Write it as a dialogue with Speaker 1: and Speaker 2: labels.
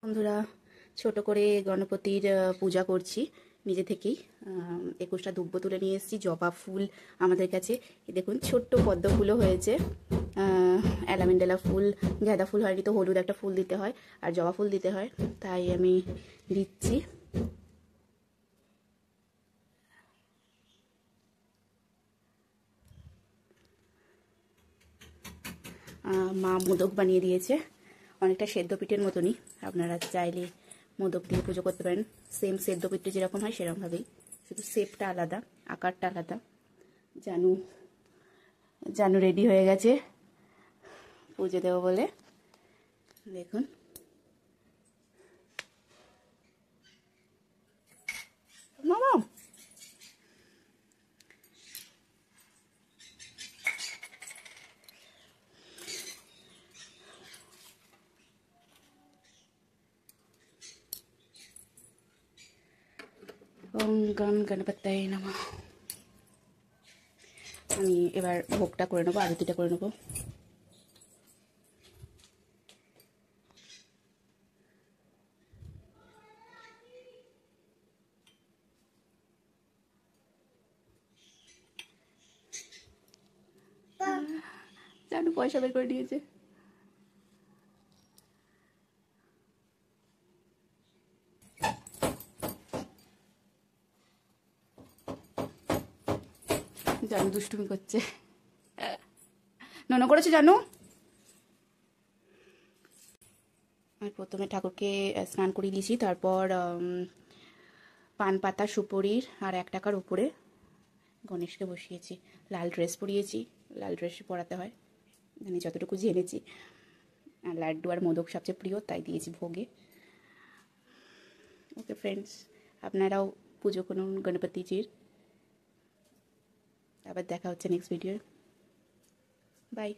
Speaker 1: বন্ধুরা, ছোট করে গণপতির পূজা করছি নিজে থেকেই। 21টা দুব্বো তুলে নিয়ে এসেছি। জবা ফুল আমাদের কাছে দেখুন ছোট্ট পদ্ম ফুলও হয়েছে। অ্যালামেন্ডেলা ফুল, গাঁদা ফুল হয়নি তো হলুদ একটা ফুল দিতে হয় আর জবা ফুল দিতে হয়, তাই আমি দিচ্ছি। মা মোদক বানিয়ে দিয়েছে, অনেকটা সেদ্ধ পিঠের মতনই। আপনারা চাইলে মোদক দিয়ে পুজো করতে পারেন, সেম সেদ্ধ পিঠে যেরকম হয় সেরকমভাবেই, শুধু শেপটা আলাদা, আকারটা আলাদা। জানু জানু রেডি হয়ে গেছে পুজো দেবো বলে। দেখুন মামা, ওম গণ গণপতায় নমঃ। আমি এবার ভোগটা করে নেবো, আরতিটা করে নেবো। জানু পয়সা বের করে দিয়েছে। জানু দুষ্টুমি করছে। নন করেছে জানু। আমি প্রথমে ঠাকুরকে স্নান করিয়ে দিয়েছি, তারপর পান পাতা সুপরির আর 1 টাকার উপরে গণেশকে বসিয়েছি। লাল ড্রেস পরিয়েছি, লাল ড্রেস পরাতে হয়, মানে যতটুকু জেনেছি। আর লাড্ডু আর মোদক সবচেয়ে প্রিয়, তাই দিয়েছি ভোগে। ওকে ফ্রেন্ডস, আপনারাও পুজো করুন গণপতিজির। আবার দেখা হচ্ছে নেক্সট ভিডিও। বাই।